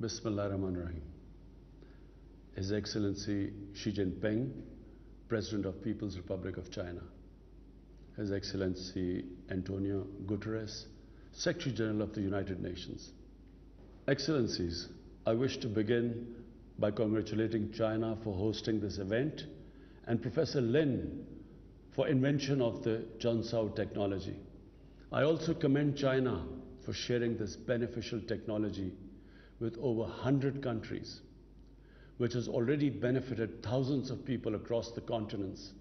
Bismillahirrahmanirrahim. His Excellency Xi Jinping, President of People's Republic of China. His Excellency Antonio Guterres, Secretary General of the United Nations. Excellencies, I wish to begin by congratulating China for hosting this event and Professor Lin for invention of the Zhongzhou technology. I also commend China for sharing this beneficial technology with over 100 countries, which has already benefited thousands of people across the continents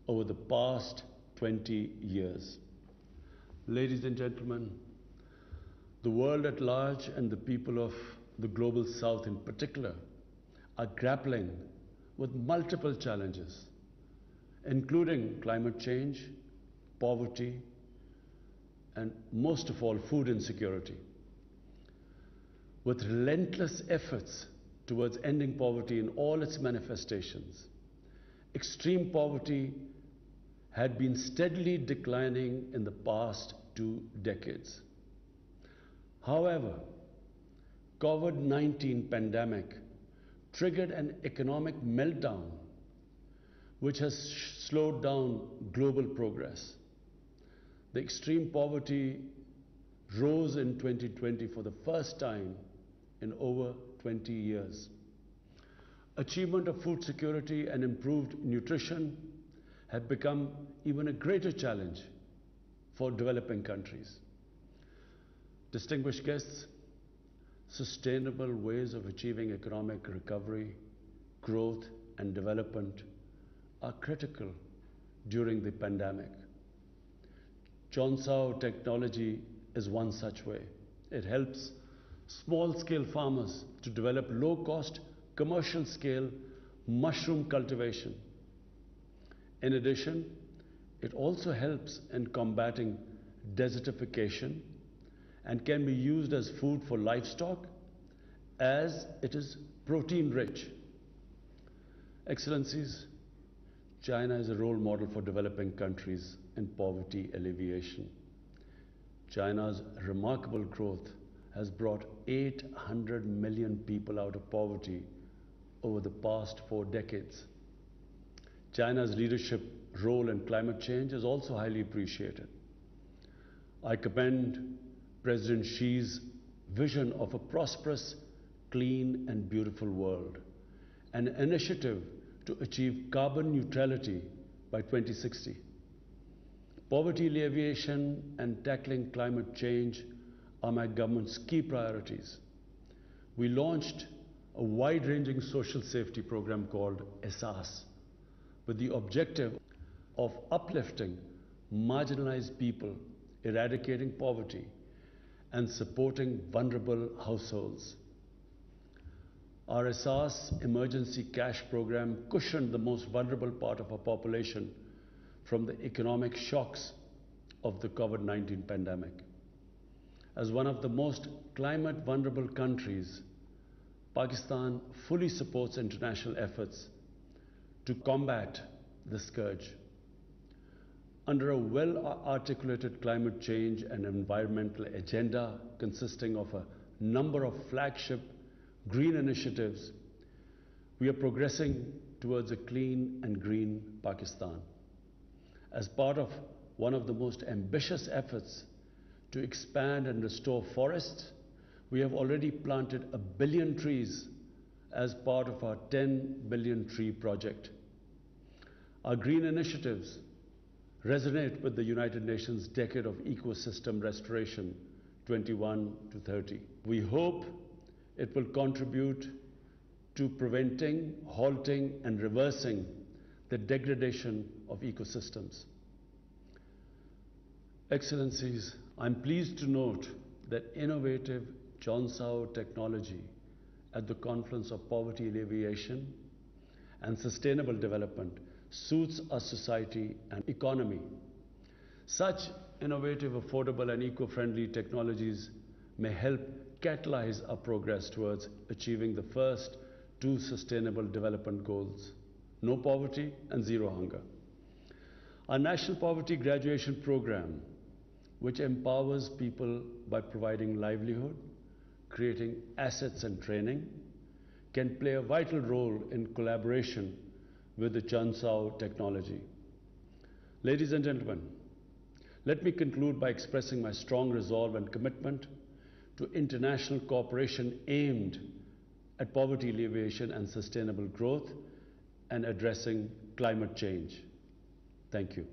over the past 20 years. Ladies and gentlemen, the world at large and the people of the global south in particular are grappling with multiple challenges, including climate change, poverty, and most of all, food insecurity. With relentless efforts towards ending poverty in all its manifestations, extreme poverty had been steadily declining in the past 2 decades. However, COVID-19 pandemic triggered an economic meltdown which has slowed down global progress. The extreme poverty rose in 2020 for the first time in over 20 years. Achievement of food security and improved nutrition have become even a greater challenge for developing countries. Distinguished guests, sustainable ways of achieving economic recovery, growth, and development are critical during the pandemic. Zhongzhou technology is one such way. It helps small-scale farmers to develop low-cost, commercial-scale mushroom cultivation. In addition, it also helps in combating desertification and can be used as food for livestock as it is protein-rich. Excellencies, China is a role model for developing countries in poverty alleviation. China's remarkable growth has brought 800 million people out of poverty over the past 4 decades. China's leadership role in climate change is also highly appreciated. I commend President Xi's vision of a prosperous, clean and beautiful world, an initiative to achieve carbon neutrality by 2060. Poverty alleviation and tackling climate change are my government's key priorities. We launched a wide-ranging social safety program called ESAS with the objective of uplifting marginalized people, eradicating poverty, and supporting vulnerable households. Our ESAS emergency cash program cushioned the most vulnerable part of our population from the economic shocks of the COVID-19 pandemic. As one of the most climate vulnerable countries, Pakistan fully supports international efforts to combat the scourge. Under a well-articulated climate change and environmental agenda consisting of a number of flagship green initiatives, we are progressing towards a clean and green Pakistan. As part of one of the most ambitious efforts to expand and restore forests, we have already planted 1 billion trees as part of our 10 billion tree project. Our green initiatives resonate with the United Nations Decade of Ecosystem Restoration 21 to 30. We hope it will contribute to preventing, halting and reversing the degradation of ecosystems. Excellencies, I'm pleased to note that innovative Zhongzhou technology at the confluence of poverty alleviation and sustainable development suits our society and economy. Such innovative, affordable and eco-friendly technologies may help catalyze our progress towards achieving the first 2 sustainable development goals: no poverty and zero hunger. Our National Poverty Graduation Program, which empowers people by providing livelihood, creating assets and training, can play a vital role in collaboration with the Chansao technology. Ladies and gentlemen, let me conclude by expressing my strong resolve and commitment to international cooperation aimed at poverty alleviation and sustainable growth and addressing climate change. Thank you.